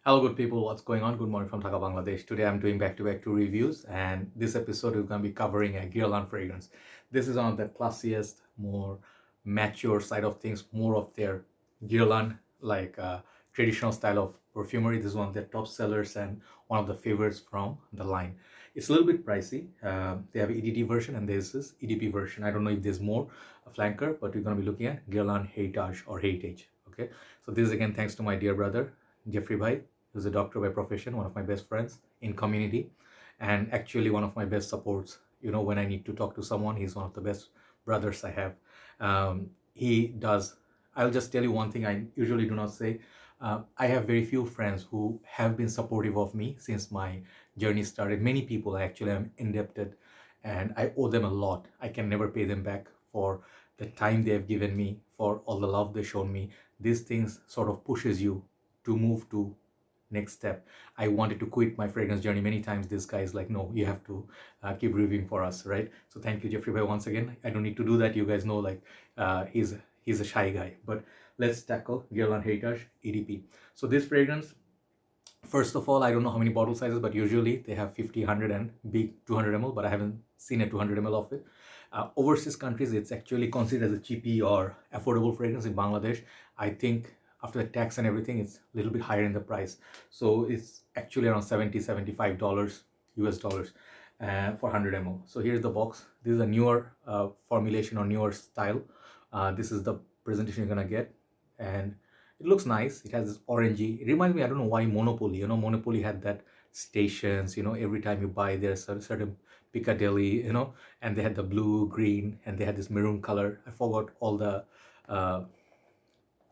Hello, good people. What's going on? Good morning from Dhaka, Bangladesh. Today I'm doing back-to-back two reviews, and this episode we're going to be covering a Guerlain fragrance. This is one of the classiest, more mature side of things, more of their Guerlain like traditional style of perfumery. This is one of their top sellers and one of the favorites from the line. It's a little bit pricey. They have EDT version and there's this EDP version. I don't know if there's more a flanker, but we're going to be looking at Guerlain Heritage or Heritage. Okay, so this is again thanks to my dear brother Jafferi bhai, who's a doctor by profession, one of my best friends in community, and actually one of my best supports. You know, when I need to talk to someone, he's one of the best brothers I have. He does. I'll just tell you one thing I usually do not say. I have very few friends who have been supportive of me since my journey started. Many people I actually am indebted, and I owe them a lot. I can never pay them back for the time they have given me, for all the love they shown me. These things sort of pushes you to move to next step. I wanted to quit my fragrance journey many times. This guy is like, no, you have to keep reviewing for us, right? So thank you, Jeffrey, once again. I don't need to do that. You guys know, like, he's a shy guy. But let's tackle Guerlain Heritage EDP. So this fragrance, first of all, I don't know how many bottle sizes, but usually they have 50, 100 and big 200 ml, but I haven't seen a 200 ml of it. Overseas countries, it's actually considered as a cheapy or affordable fragrance. In Bangladesh, I think after the tax and everything, it's a little bit higher in the price. So it's actually around 70, $75 US dollars for 100 ml. So here's the box. This is a newer formulation or newer style. This is the presentation you're gonna get. And it looks nice. It has this orangey. It reminds me, I don't know why Monopoly. You know, Monopoly had that stations, you know, every time you buy there's a certain Piccadilly, you know, and they had the blue, green, and they had this maroon color. I forgot all the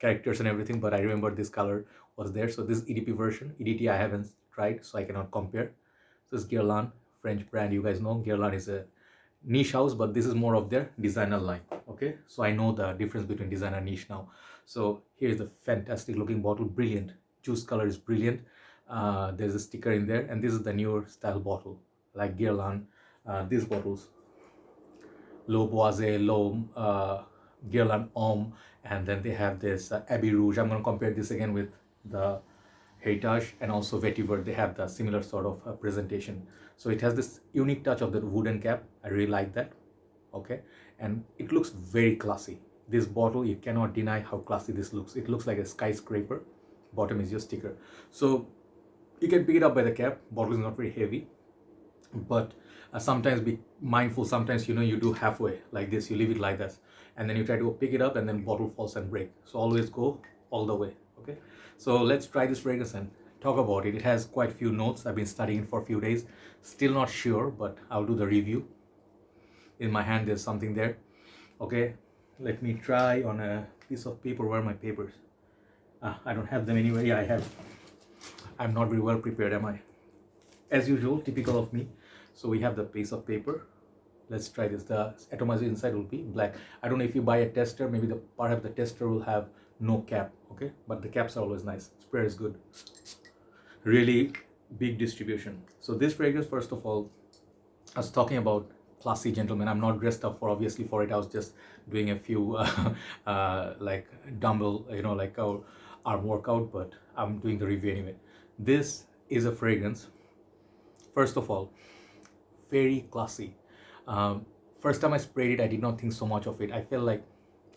characters and everything, but I remember this color was there. So this EDP version, EDT I haven't tried, so I cannot compare. This is Guerlain, French brand. You guys know Guerlain is a niche house, but this is more of their designer line. Okay, so I know the difference between designer and niche now. So here's the fantastic looking bottle, brilliant. Juice color is brilliant. There's a sticker in there, and this is the newer style bottle, like Guerlain. These bottles, low boise, low Guerlain Homme, and then they have this Abbey Rouge. I'm going to compare this again with the Heritage and also Vetiver. They have the similar sort of presentation. So it has this unique touch of the wooden cap. I really like that. Okay, and it looks very classy. This bottle, you cannot deny how classy this looks. It looks like a skyscraper. Bottom is your sticker. So you can pick it up by the cap. Bottle is not very heavy, but sometimes be mindful. Sometimes, you know, you do halfway like this, you leave it like this, and then you try to pick it up and then bottle falls and break. So always go all the way. Okay, so let's try this fragrance and talk about it. It has quite a few notes. I've been studying it for a few days, still not sure, but I'll do the review. In my hand there's something there. Okay, let me try on a piece of paper. Where are my papers? I don't have them anyway. I have. I'm not very well prepared, am I? As usual, typical of me. So we have the piece of paper. Let's try this. The atomizer inside will be black. I don't know if you buy a tester, maybe perhaps the tester will have no cap. Okay, but the caps are always nice. Spray is good. Really big distribution. So this fragrance, first of all, I was talking about classy gentleman. I'm not dressed up for obviously for it. I was just doing a few like dumbbell, you know, like our arm workout, but I'm doing the review anyway. This is a fragrance. First of all, very classy. Um, First time I sprayed it, I did not think so much of it. I felt like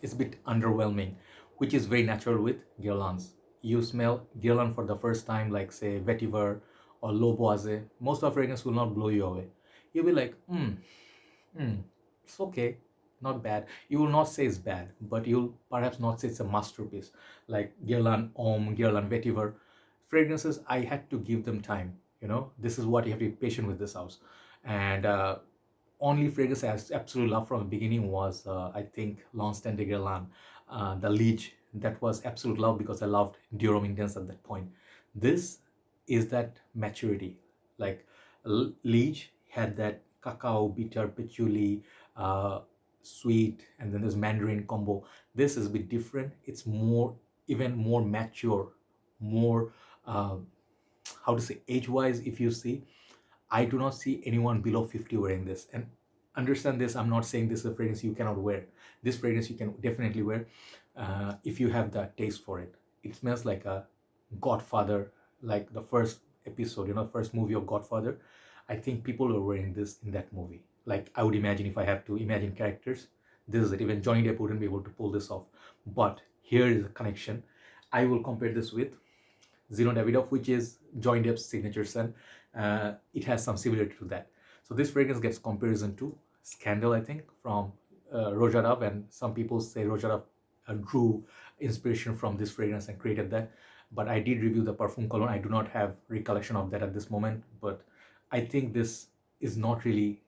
it's a bit underwhelming, which is very natural with Guerlains. You smell Guerlain for the first time, like say Vetiver or Low Boise. Most of fragrance will not blow you away. You'll be like, it's okay, not bad. You will not say it's bad, but you'll perhaps not say it's a masterpiece. Like Guerlain Homme, Guerlain Vetiver. Fragrances, I had to give them time. You know, this is what you have to be patient with this house. And only fragrance I absolutely loved from the beginning was, I think, L'Instant de Guerlain, the Liege. That was absolute love because I loved Durham Indians at that point. This is that maturity. Like Liege had that cacao, bitter, patchouli, sweet, and then there's Mandarin combo. This is a bit different. It's more, even more mature, more, how to say, age-wise, if you see, I do not see anyone below 50 wearing this. And understand this, I'm not saying this is a fragrance you cannot wear. This fragrance you can definitely wear if you have the taste for it. It smells like a Godfather like the first episode, first movie of Godfather, I think people were wearing this in that movie. Like, I would imagine, if I have to imagine characters, this is it. Even Johnny Depp wouldn't be able to pull this off. But here is a connection. I will compare this with Zino Davidoff, which is Johnny Depp's signature scent. It has some similarity to that. So this fragrance gets comparison to Scandal, I think, from Rojarab, and some people say Rojarab drew inspiration from this fragrance and created that. But I did review the Parfum Cologne. I do not have recollection of that at this moment, but I think this is not really,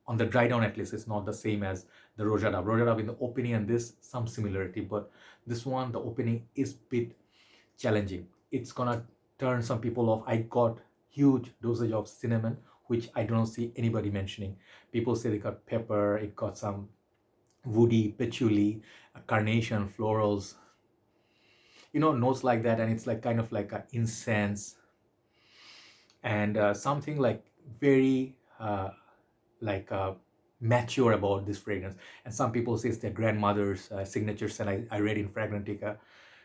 on the dry down at least, it's not the same as the Rojarab. Rojarab in the opening and this, some similarity, but this one, the opening is bit challenging. It's gonna turn some people off. I got huge dosage of cinnamon, which I don't see anybody mentioning. People say they got pepper, it got some woody, patchouli, carnation, florals, notes like that, and it's like kind of like a incense and something like very like mature about this fragrance. And some people say it's their grandmother's signature scent. I read in Fragrantica.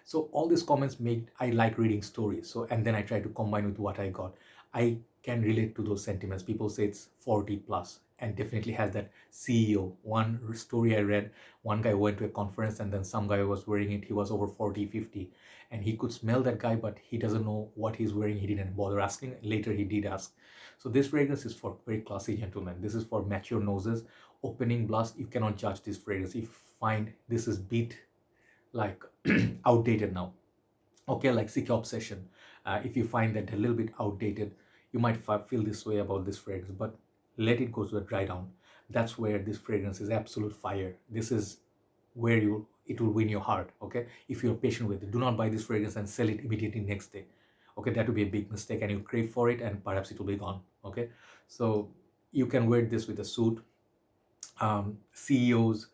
So all these comments made I like reading stories. So, and then I try to combine with what I got. I can relate to those sentiments. People say it's 40 plus and definitely has that CEO. One story I read, one guy went to a conference and then some guy was wearing it. He was over 40, 50, and he could smell that guy, but he doesn't know what he's wearing. He didn't bother asking. Later he did ask. So this fragrance is for very classy gentlemen. This is for mature noses. Opening blast, you cannot judge this fragrance. If you find this is beat like outdated now, okay, like CK Obsession, if you find that a little bit outdated, you might feel this way about this fragrance, but let it go to a dry down. That's where this fragrance is absolute fire. This is where it will win your heart. Okay, if you're patient with it, do not buy this fragrance and sell it immediately next day. Okay, that would be a big mistake, and you crave for it and perhaps it will be gone. Okay, so you can wear this with a suit. CEOs,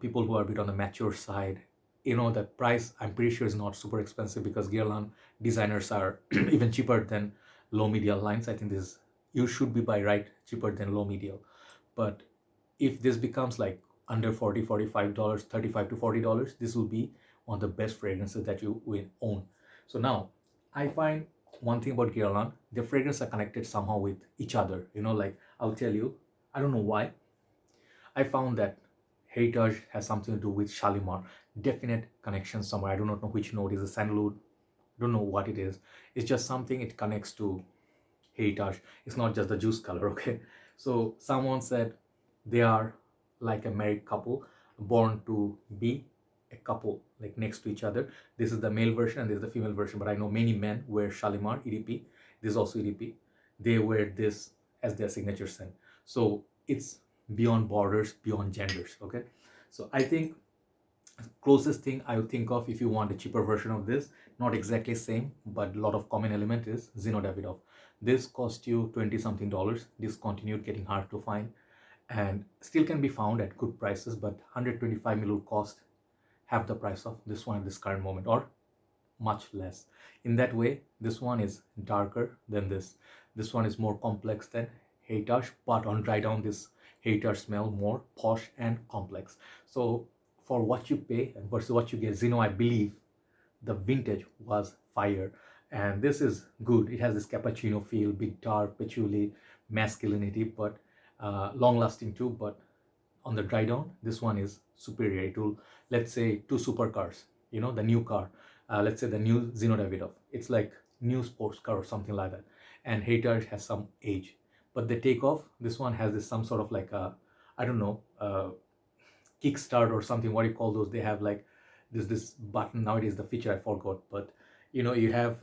people who are a bit on the mature side, the price I'm pretty sure is not super expensive, because Guerlain designers are even cheaper than low medial lines. I think this, you should be by right cheaper than low medial. But if this becomes like under $40, $45, $35 to $40, this will be one of the best fragrances that you will own. So now I find one thing about Guerlain, the fragrances are connected somehow with each other. Like I'll tell you, I don't know why. I found that Heritage has something to do with Shalimar. Definite connection somewhere. I do not know which note is a sandalwood. Don't know what it is. It's just something it connects to Heritage. It's not just the juice color, okay? So someone said they are like a married couple born to be a couple, like next to each other. This is the male version and this is the female version, but I know many men wear Shalimar, EDP. This is also EDP. They wear this as their signature scent. So it's beyond borders, beyond genders, okay? So I think closest thing I would think of, if you want a cheaper version of this, not exactly same, but a lot of common element, is Zino Davidoff. This cost you 20 something dollars. Discontinued, getting hard to find, and still can be found at good prices, but 125 ml will cost half the price of this one at this current moment, or much less. In that way, this one is darker than this. This one is more complex than Heritage, but on dry down, this Heritage smell more posh and complex. So for what you pay and versus what you get, Zino, I believe the vintage was fire, and this is good. It has this cappuccino feel, big dark patchouli, masculinity, but long lasting too. But on the dry down, this one is superior. It will, let's say, two supercars, the new car, let's say the new Zino Davidoff, it's like new sports car or something like that, and Heritage has some age, but they take off. This one has this some sort of like a, I don't know, kickstart or something, what do you call those? They have like this button. Nowadays the feature I forgot, but you have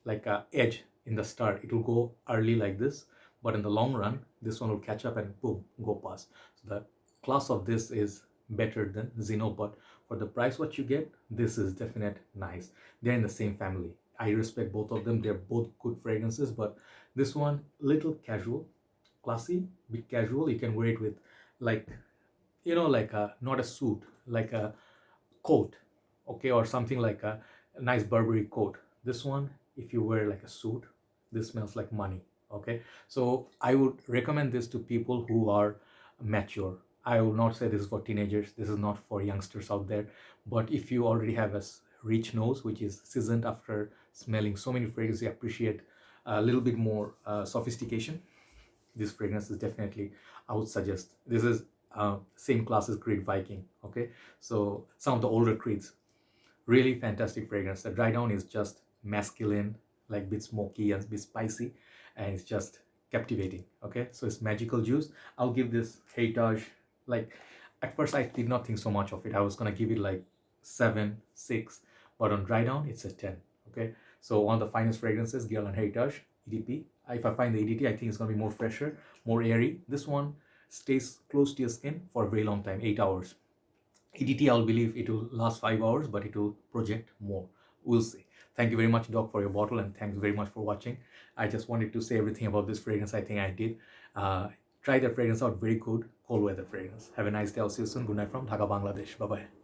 like a edge in the start. It will go early like this, but in the long run this one will catch up and boom, go past. So the class of this is better than Zino, but for the price what you get, this is definite nice. They're in the same family. I respect both of them. They're both good fragrances, but this one little casual, classy, bit casual. You can wear it with like like a, not a suit, like a coat, okay, or something like a nice Burberry coat. This one, if you wear like a suit, this smells like money. Okay, so I would recommend this to people who are mature. I will not say this is for teenagers. This is not for youngsters out there. But if you already have a rich nose, which is seasoned after smelling so many fragrances. You appreciate a little bit more sophistication. This fragrance is definitely, I would suggest. This is same class as Creed Viking. Okay, so some of the older Creeds, really fantastic fragrance. The dry down is just masculine, like a bit smoky and a bit spicy, and it's just captivating. Okay, so it's magical juice. I'll give this Heritage, like, at first I did not think so much of it. I was gonna give it like 7, 6, but on dry down it's a 10. Okay, so one of the finest fragrances, Guerlain Heritage EDP. If I find the EDT, I think it's gonna be more fresher, more airy. This one stays close to your skin for a very long time, 8 hours. EDT, I'll believe it will last 5 hours, but it will project more. We'll see. Thank you very much, Doc, for your bottle, and thanks very much for watching. I just wanted to say everything about this fragrance. I think I did. Try the fragrance out. Very good cold weather fragrance. Have a nice day. I'll see you soon. Good night from Dhaka, Bangladesh. Bye-bye.